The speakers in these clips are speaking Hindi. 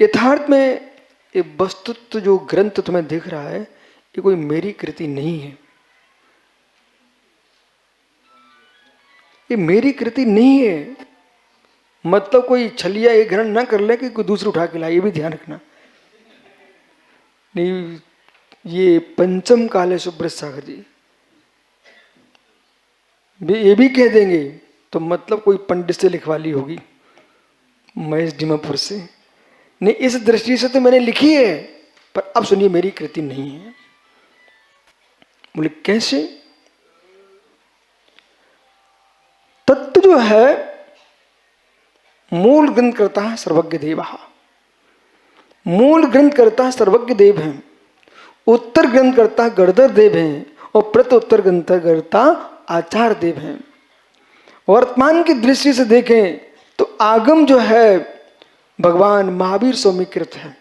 यथार्थ में ये वस्तुत्व जो ग्रंथ तुम्हें दिख रहा है ये कोई मेरी कृति नहीं है, ये मेरी कृति नहीं है। मतलब कोई छलिया ये ग्रहण ना कर ले कि कोई दूसरे उठा के लाए, ये भी ध्यान रखना। नहीं, ये पंचम काले सुब्रत सागर जी ये भी कह देंगे तो मतलब कोई पंडित से लिखवा ली होगी, महेश डिमापुर से। नहीं, इस दृष्टि से तो मैंने लिखी है, पर अब सुनिए मेरी कृति नहीं है। बोले कैसे? तत्व जो है मूल ग्रंथ करता है सर्वज्ञ देव, मूल ग्रंथ करता है सर्वज्ञ देव है, उत्तर ग्रंथ करता गणधर देव है, और प्रत उत्तर ग्रंथ करता आचार्य देव है। वर्तमान की दृष्टि से देखें तो आगम जो है भगवान महावीर स्वामी कृत है,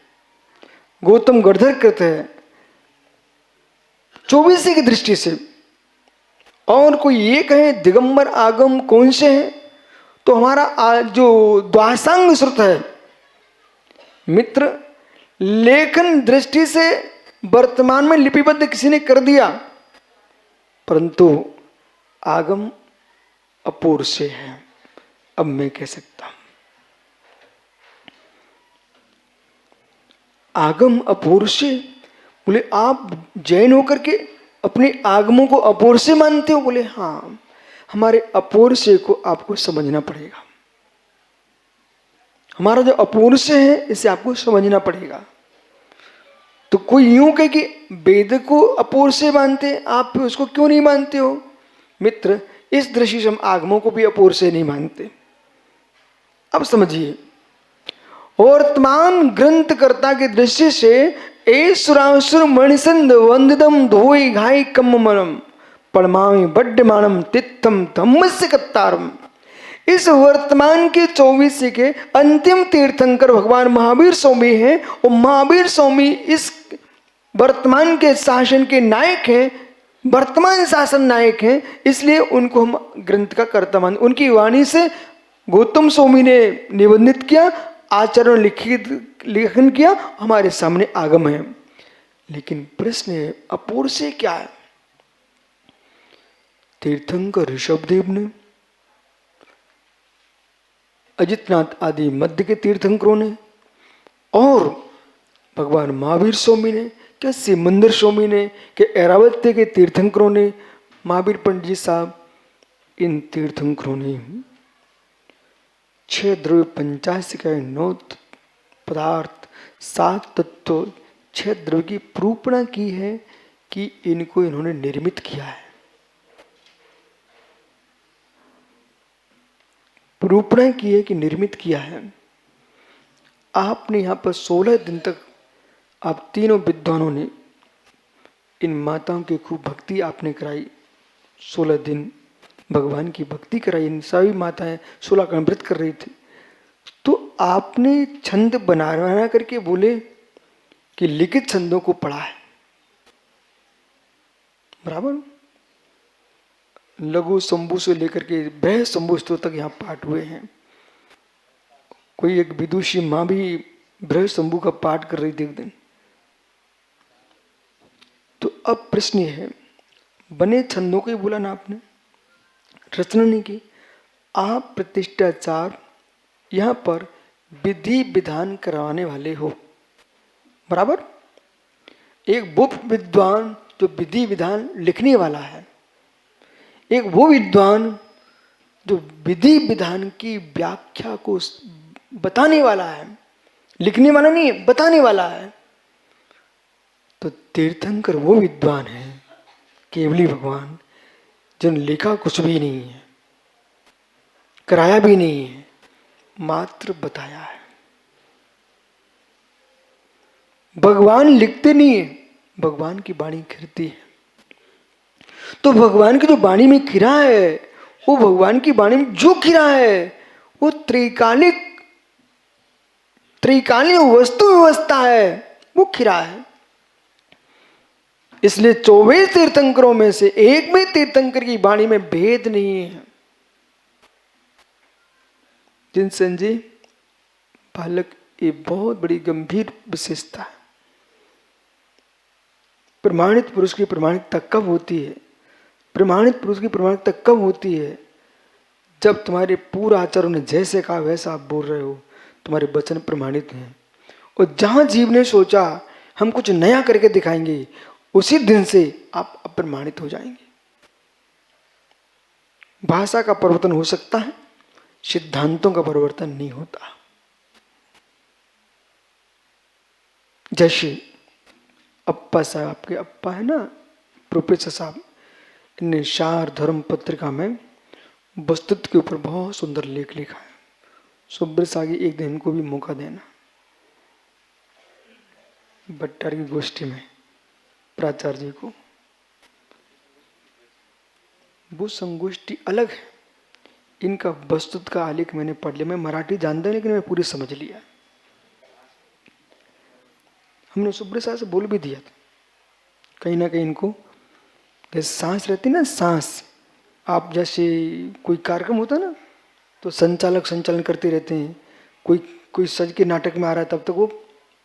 गौतम गणधर कृत है 24 की दृष्टि से। और कोई ये कहे दिगंबर आगम कौन से है, तो हमारा जो द्वासांग श्रुत है मित्र, लेखन दृष्टि से वर्तमान में लिपिबद्ध किसी ने कर दिया, परंतु आगम अपूर्व से है। अब मैं कह सकता हूं आगम अपूर्व से। बोले आप जैन होकर के अपने आगमों को अपूर्व से मानते हो? बोले हाँ, हमारे अपूर्व से को आपको समझना पड़ेगा। हमारा जो अपूर्व से है इसे आपको समझना पड़ेगा। तो कोई यूं कहे कि वेद को अपूर्व से मानते, आप उसको क्यों नहीं मानते हो? मित्र, इस दृष्टि से हम आगमों को भी अपूर्व से नहीं मानते। अब समझिए, वर्तमान ग्रंथकर्ता की दृष्टि से ए सुरासुर मणिसंद वंदिदम धोई घाई कम मनम पड़मावी बड्डमानम तित्थम धम्मस्य कत्तारम। इस वर्तमान के 24 के अंतिम तीर्थंकर भगवान महावीर स्वामी हैं, और महावीर स्वामी इस वर्तमान के शासन के नायक हैं, वर्तमान शासन नायक हैं, इसलिए उनको हम ग्रंथ का कर्ता मान। उनकी वाणी से गौतम स्वामी ने निबंधित किया, आचार्यों ने लिखित लेखन किया, हमारे सामने आगम है। लेकिन प्रश्न है अपूर्व से क्या है? तीर्थंकर ऋषभदेव ने, अजितनाथ आदि मध्य के तीर्थंकरों ने, और भगवान महावीर स्वामी ने, क्या सिमंदर स्वामी ने, क्या ऐरावत के तीर्थंकरों ने, महावीर पंडित जी साहब, इन तीर्थंकरों ने 6 द्रव्य 85 का 9 पदार्थ 7 तत्व 6 द्रव्य की प्रूपणा की है कि इनको इन्होंने निर्मित किया है। प्रूपणा की है कि निर्मित किया है। आपने यहां पर 16 दिन तक आप तीनों विद्वानों ने इन माताओं की खूब भक्ति आपने कराई। 16 दिन भगवान की भक्ति कराई। इन सभी माताएं 16 का व्रत कर रही थी। तो आपने छंद बना करके बोले कि लिखित छंदों को पढ़ा है, बराबर। लघु शंभु से लेकर के बृहद शंभु स्तोत्र तक यहाँ पाठ हुए हैं। कोई एक विदुषी माँ भी बृहद शंभु का पाठ कर रही थी एक दिन। तो अब प्रश्न ये है, बने छंदों को ही बोला ना आपने, रचना नहीं की। आप प्रतिष्ठाचार यहाँ पर विधि विधान करवाने वाले हो, बराबर। एक वो विद्वान जो विधि विधान लिखने वाला है, एक वो विद्वान जो विधि विधान की व्याख्या को बताने वाला है, लिखने वाला नहीं है, बताने वाला है। तो तीर्थंकर वो विद्वान है, केवली भगवान, जिन्होंने लिखा कुछ भी नहीं है, कराया भी नहीं है, मात्र बताया है। भगवान लिखते नहीं है, भगवान की वाणी खिरती है। तो भगवान की जो वाणी में खिरा है, वो भगवान की वाणी में जो खिरा है वो त्रिकालिक वस्तु व्यवस्था है, वो खिरा है। इसलिए 24 तीर्थंकरों में से एक भी तीर्थंकर की वाणी में भेद नहीं है। जिन संजय बालक ये बहुत बड़ी गंभीर विशेषता है। प्रमाणित पुरुष की प्रमाणिकता कब होती है? प्रमाणित पुरुष की प्रमाणिकता कब होती है? जब तुम्हारे पूरा आचरण ने जैसे कहा वैसा आप बोल रहे हो, तुम्हारे वचन प्रमाणित हैं। और जहां जीव ने सोचा हम कुछ नया करके दिखाएंगे, उसी दिन से आप अप्रमाणित हो जाएंगे। भाषा का परिवर्तन हो सकता है, सिद्धांतों का परिवर्तन नहीं होता। जैसे अप्पा साहब, आपके अप्पा है ना, प्रोफेसर साहब, इनने सार धर्म पत्रिका में वस्तुत्व के ऊपर बहुत सुंदर लेख लिखा है। सुब्रत आगे एक दिन इनको भी मौका देना, भट्टार की गोष्ठी में प्राचार्य जी को। वो संगोष्ठी अलग है, इनका वस्तुत्व का आलेख मैंने पढ़ लिया। मैं मराठी जानता हूं लेकिन मैं पूरी समझ लिया। हमने सुब्रत साहब से बोल भी दिया था, कहीं ना कहीं इनको जैसे सांस रहती ना, सांस, आप जैसे कोई कार्यक्रम होता ना तो संचालक संचालन करते रहते हैं, कोई सज के नाटक में आ रहा है तब तक वो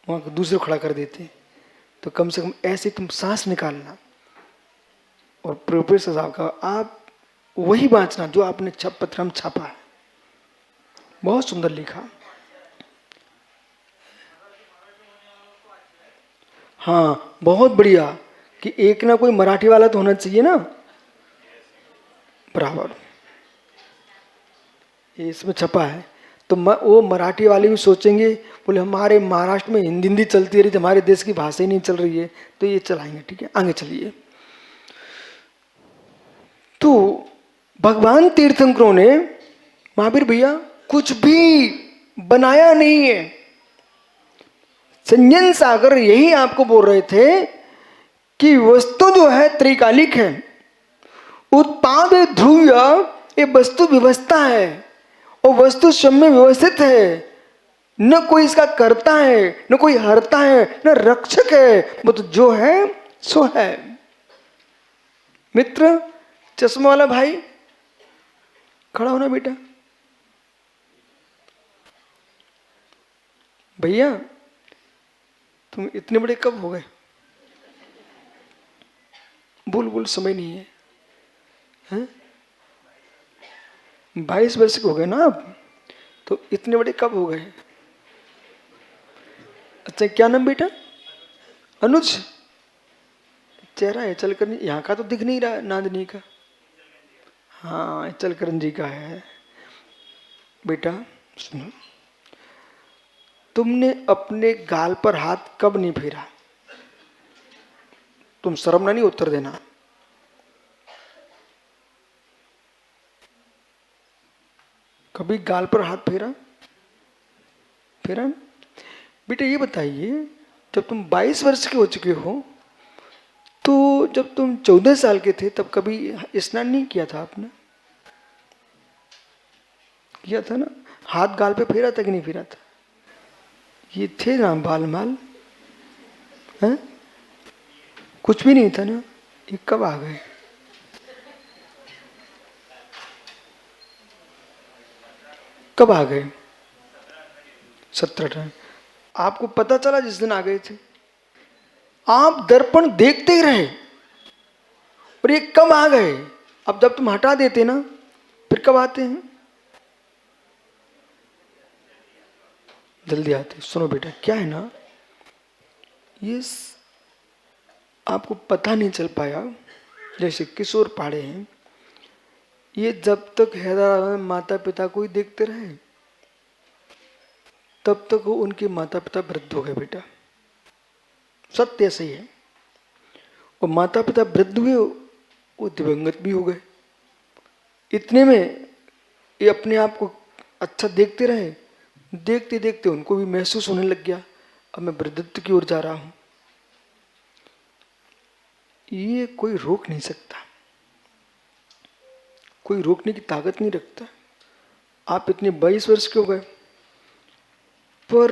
वहाँ दूसरे खड़ा कर देते हैं, तो कम से कम ऐसे तुम सांस निकालना। और प्रोफेसर साहब का आप वही बांचना जो आपने पत्र में छापा है, बहुत सुंदर लिखा। हाँ बहुत बढ़िया, कि एक ना कोई मराठी वाला तो होना चाहिए ना, बराबर। ये इसमें छपा है तो वो मराठी वाले भी सोचेंगे, बोले हमारे महाराष्ट्र में हिंदी चलती रही, हमारे देश की भाषा ही नहीं चल रही है, तो ये चलाएंगे। ठीक है, आगे चलिए। तो भगवान तीर्थंकरों ने, महावीर भैया, कुछ भी बनाया नहीं है। संजन सागर यही आपको बोल रहे थे कि वस्तु जो है त्रिकालिक है, उत्पाद ध्रुव, ये वस्तु व्यवस्था है और वस्तु स्वयं में व्यवस्थित है। न कोई इसका करता है, न कोई हरता है, न रक्षक है, वो तो जो है सो है। मित्र, चश्मा वाला भाई खड़ा होना बेटा। भैया तुम इतने बड़े कब हो गए? बोल बोल, समय नहीं है, हैं? 22 वर्ष के हो गए ना आप, तो इतने बड़े कब हो गए? अच्छा, क्या नाम बेटा? अनुज। चेहरा है चलकर, यहाँ का तो दिख नहीं रहा, नांदनी का। हाँ, चलकरण जी का है। बेटा सुनो, तुमने अपने गाल पर हाथ कब नहीं फेरा? तुम शर्म ना नहीं उत्तर देना। कभी गाल पर हाथ फेरा? फेरा? बेटा ये बताइए, जब तुम 22 वर्ष के हो चुके हो, तो जब तुम 14 साल के थे तब कभी स्नान नहीं किया था आपने? किया था ना? हाथ गाल पे फेरा था कि नहीं फेरा था? ये थे ना बाल माल, हैं? कुछ भी नहीं था ना? ये कब आ गए? कब आ गए? 17 आपको पता चला जिस दिन आ गए थे? आप दर्पण देखते ही रहे और ये कब आ गए? अब जब तुम हटा देते ना, फिर कब आते हैं? जल्दी आते। सुनो बेटा, क्या है ना, ये आपको पता नहीं चल पाया। जैसे किशोर पाड़े हैं, ये जब तक हैदराबाद में माता पिता को ही देखते रहे तब तक वो उनके माता पिता वृद्ध हो गए बेटा, सत्य सही है। और माता पिता वृद्ध हुए, वो दिवंगत भी हो गए। इतने में ये अपने आप को अच्छा देखते रहे, देखते देखते उनको भी महसूस होने लग गया अब मैं वृद्धत्व की ओर जा रहा हूं। ये कोई रोक नहीं सकता, कोई रोकने की ताकत नहीं रखता। आप इतने 22 वर्ष के हो गए, पर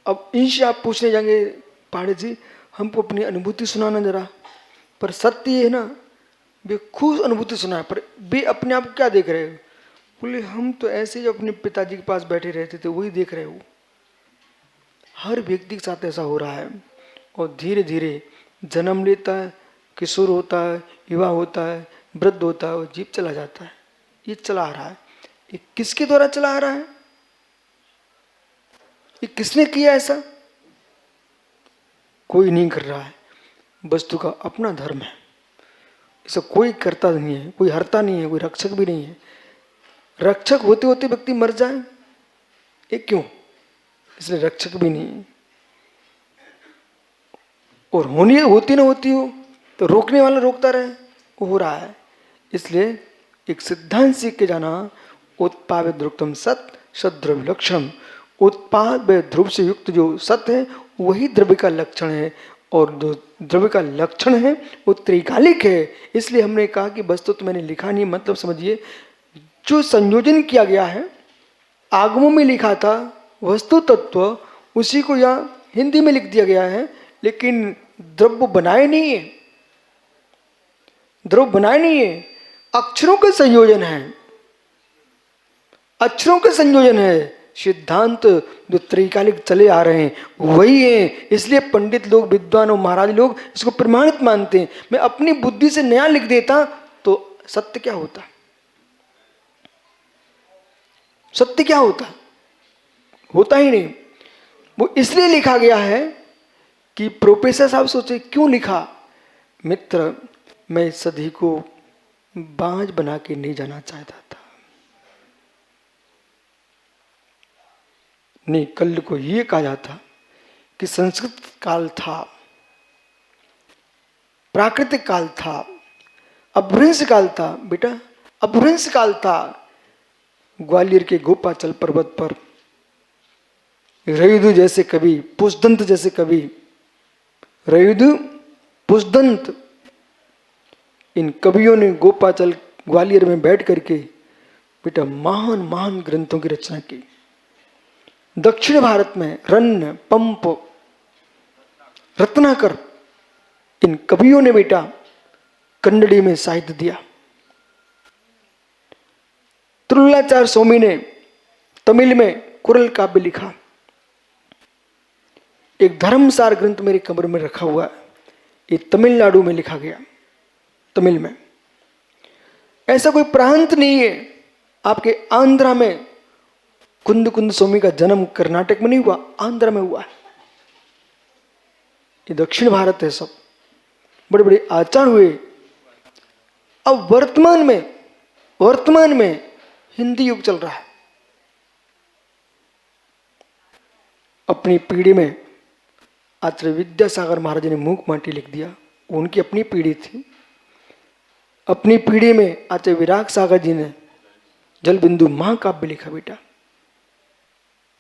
अब इनसे आप पूछने जाएंगे, पाड़े जी हमको अपनी अनुभूति सुनाना जरा। पर सत्य ये है ना, वे खुद अनुभूति सुना है, पर वे अपने आप को क्या देख रहे हो? बोले हम तो ऐसे ही अपने पिताजी के पास बैठे रहते थे वही देख रहे हो। हर व्यक्ति के साथ ऐसा हो रहा है। और धीरे धीरे जन्म लेता है, किशोर होता है, युवा होता है, वृद्ध होता है और जीव चला जाता है। ये चला आ रहा है। ये किसके द्वारा चला आ रहा है? ये किसने किया ऐसा? कोई नहीं कर रहा है। वस्तु का अपना धर्म है, ऐसा कोई करता नहीं है, कोई हरता नहीं है, कोई रक्षक भी नहीं है। रक्षक होते होते व्यक्ति मर जाए, ये क्यों? इसलिए रक्षक भी नहीं है। और होनी होती ना होती हो तो रोकने वाला रोकता रहे, वो हो रहा है। इसलिए एक सिद्धांत सीख के जाना, उत्पाद ध्रुवम सत सद्रव्य लक्षण। उत्पाद व ध्रुव से युक्त जो सत्य है वही द्रव्य का लक्षण है, और जो द्रव्य का लक्षण है वो त्रिकालिक है। इसलिए हमने कहा कि वस्तु तो मैंने लिखा नहीं, मतलब समझिए जो संयोजन किया गया है, आगमों में लिखा था वस्तु तत्व, उसी को यहाँ हिंदी में लिख दिया गया है, लेकिन द्रव्य बनाए नहीं है। द्रव्य बनाए नहीं है, अक्षरों का संयोजन है, अक्षरों का संयोजन है। सिद्धांत जो त्रिकालिक चले आ रहे हैं वही है। इसलिए पंडित लोग, विद्वान और महाराज लोग इसको प्रमाणित मानते हैं। मैं अपनी बुद्धि से नया लिख देता तो सत्य क्या होता? सत्य क्या होता? होता ही नहीं। वो इसलिए लिखा गया है कि प्रोफेसर साहब सोचे क्यों लिखा? मित्र, मैं सदी को बांझ बना के नहीं जाना चाहता था। नहीं, कल को ये कहा जाता कि संस्कृत काल था, प्राकृतिक काल था, अपभ्रंश काल था। बेटा, अपभ्रंश काल था। ग्वालियर के गोपाचल पर्वत पर रयुदु जैसे कवि, पुष्दंत जैसे कवि, रयुदु, पुष्दंत, इन कवियों ने गोपाचल ग्वालियर में बैठ करके बेटा महान महान ग्रंथों की रचना की। दक्षिण भारत में रन्न, पंप, रत्नाकर, इन कवियों ने बेटा कन्नड़ी में साहित्य दिया। त्रुल्लाचार स्वामी ने तमिल में कुरल काव्य लिखा। एक धर्मसार ग्रंथ मेरे कमरे में रखा हुआ है, ये तमिलनाडु में लिखा गया, तमिल में। ऐसा कोई प्रांत नहीं है। आपके आंध्रा में कुंद कुंद स्वामी का जन्म कर्नाटक में नहीं हुआ, आंध्र में हुआ है। ये दक्षिण भारत है। सब बड़े बड़े आचार्य हुए। अब वर्तमान में हिंदी युग चल रहा है। अपनी पीढ़ी में आचार्य विद्यासागर महाराज ने मूक माटी लिख दिया, उनकी अपनी पीढ़ी थी। अपनी पीढ़ी में आचार्य विराग सागर जी ने जल बिंदु महाकाव्य लिखा बेटा।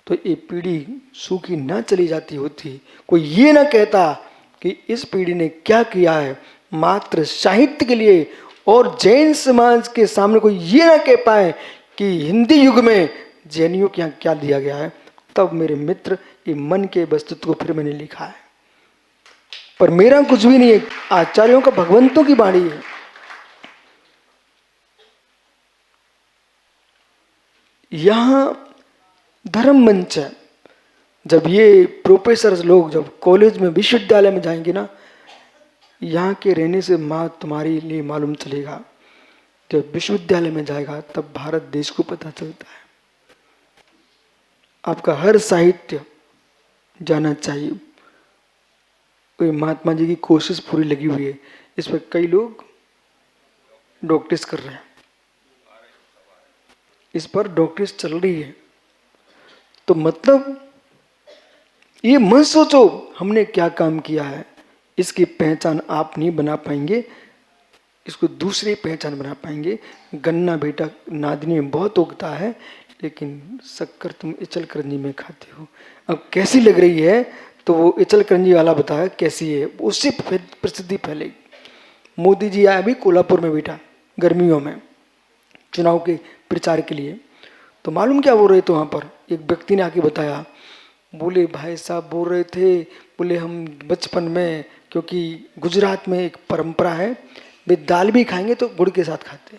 तो ये पीढ़ी सूखी ना चली जाती होती, कोई ये ना कहता कि इस पीढ़ी ने क्या किया है मात्र साहित्य के लिए, और जैन समाज के सामने कोई ये ना कह पाए कि हिंदी युग में जैनियों के यहाँ क्या दिया गया है। तब मेरे मित्र ये मन के वस्तुत्व को फिर मैंने लिखा है। पर मेरा कुछ भी नहीं है, आचार्यों का, भगवंतों की वाणी है। यहां धर्म मंच है। जब ये प्रोफेसर लोग जब कॉलेज में, विश्वविद्यालय में जाएंगे ना, यहाँ के रहने से माँ तुम्हारे लिए मालूम चलेगा। जब विश्वविद्यालय में जाएगा तब भारत देश को पता चलता है। आपका हर साहित्य जाना चाहिए। कोई महात्मा जी की कोशिश पूरी लगी हुई है, इस पर कई लोग डॉक्टरेट कर रहे हैं, इस पर डॉक्टरेट चल रही है। तो मतलब ये मत सोचो हमने क्या काम किया है, इसकी पहचान आप नहीं बना पाएंगे, इसको दूसरे पहचान बना पाएंगे। गन्ना बेटा नादिनी में बहुत उगता है, लेकिन शक्कर तुम इचलकरंजी में खाते हो। अब कैसी लग रही है तो वो इचलकरंजी वाला बताया कैसी है, उससे प्रसिद्धि फैलेगी। मोदी जी आए अभी कोल्हापुर में बेटा गर्मियों में चुनाव के प्रचार के लिए, तो मालूम क्या बोल रहे थे वहाँ पर, एक व्यक्ति ने आके बताया, बोले भाई साहब बोल रहे थे, बोले हम बचपन में, क्योंकि गुजरात में एक परंपरा है, वे दाल भी खाएंगे तो गुड़ के साथ खाते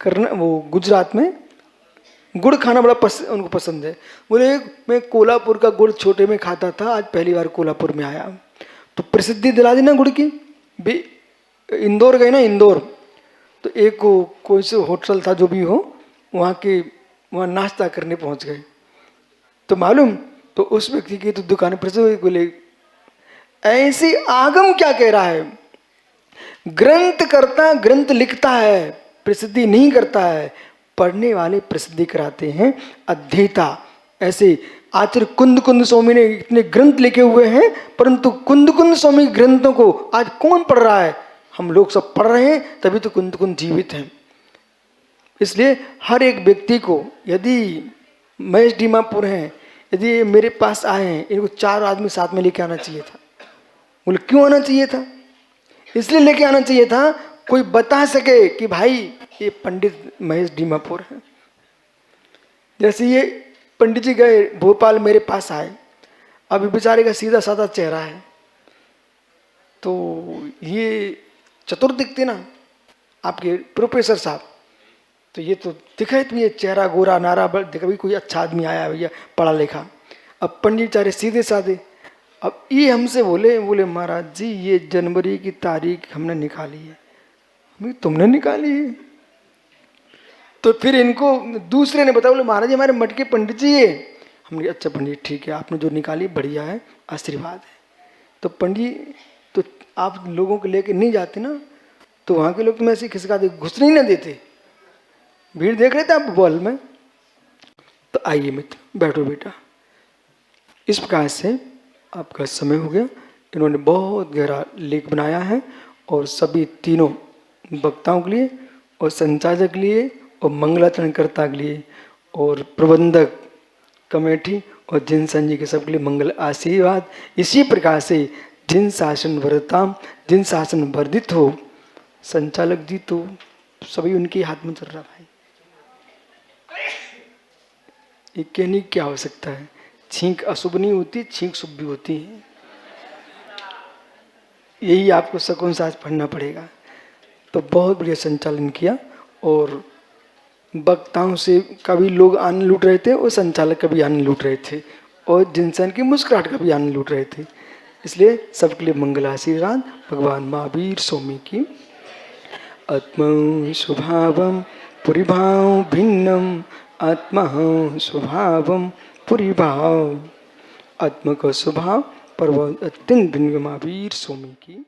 करना, वो गुजरात में गुड़ खाना बड़ा उनको पसंद है। बोले मैं कोल्हापुर का गुड़ छोटे में खाता था, आज पहली बार कोल्हापुर में आया। तो प्रसिद्धि दिला दी ना गुड़ की। इंदौर गए ना, इंदौर, तो एक कोई से होटल था जो भी हो, वहाँ नाश्ता करने पहुंच गए। तो मालूम, तो उस व्यक्ति की तो दुकान पर से बोले ऐसी आगम क्या कह रहा है, ग्रंथ करता ग्रंथ लिखता है, प्रसिद्धि नहीं करता है, पढ़ने वाले प्रसिद्धि कराते हैं, अध्येता। ऐसे आचार्य कुंद कुंद स्वामी ने इतने ग्रंथ लिखे हुए हैं, परंतु कुंद कुंद स्वामी ग्रंथों को आज कौन पढ़ रहा है? हम लोग सब पढ़ रहे हैं, तभी तो कुंद कुंद जीवित हैं। इसलिए हर एक व्यक्ति को, यदि महेश डीमापुर हैं, यदि मेरे पास आए हैं, इनको 4 आदमी साथ में लेके आना चाहिए था। बोले क्यों आना चाहिए था? इसलिए लेके आना चाहिए था कोई बता सके कि भाई ये पंडित महेश डीमापुर है। जैसे ये पंडित जी गए भोपाल, मेरे पास आए, अभी बेचारे का सीधा साधा चेहरा है, तो ये चतुर दिखते ना आपके प्रोफेसर साहब, तो ये तो दिखाई तो ये चेहरा गोरा नारा, कभी कोई अच्छा आदमी आया भैया पढ़ा लिखा। अब पंडित बेचारे सीधे साधे। अब ये हमसे बोले महाराज जी ये जनवरी की तारीख हमने निकाली है। तुमने निकाली है? तो फिर इनको दूसरे ने बताया, बोले महाराज जी हमारे मठ के पंडित जी है। हमने अच्छा पंडित ठीक है, आपने जो निकाली बढ़िया है, आशीर्वाद है। तो पंडित तो आप लोगों को लेके नहीं जाते ना, तो वहाँ के लोग तुम्हें ऐसे खिसका दे, घुसने ही ना देते। भीड़ देख रहे थे आप बॉल में। तो आइए मित्र बैठो बेटा। इस प्रकार से आपका समय हो गया। इन्होंने बहुत गहरा लेख बनाया है, और सभी तीनों वक्ताओं के लिए और संचालक के लिए और मंगलाचरणकर्ता के लिए और प्रबंधक कमेटी और जिन संजी के सबके लिए मंगल आशीर्वाद। इसी प्रकार से जिन शासन वर्ताम, जिन शासन वर्धित हो, संचालक जी तो सभी उनके हाथ में चल रहा भाई। ये कहने की क्या हो सकता है, छींक अशुभ नहीं होती, छींक शुभ भी होती है। यही आपको शकुन शास्त्र पढ़ना पड़ेगा। तो बहुत बढ़िया संचालन किया, और वक्ताओं से कभी लोग आनंद लूट रहे थे और संचालक का भी आनंद लूट रहे थे, और जिनसन की मुस्कुराहट का भी आनंद लूट रहे थे। इसलिए सबके लिए मंगल आशीर्वाद भगवान महावीर स्वामी की। आत्मा स्वभावम पुरीभाव भिन्नम, आत्मा स्वभावम पुरीभाव। आत्मा का स्वभाव पर अत्यंत भिन्न महावीर स्वामी की।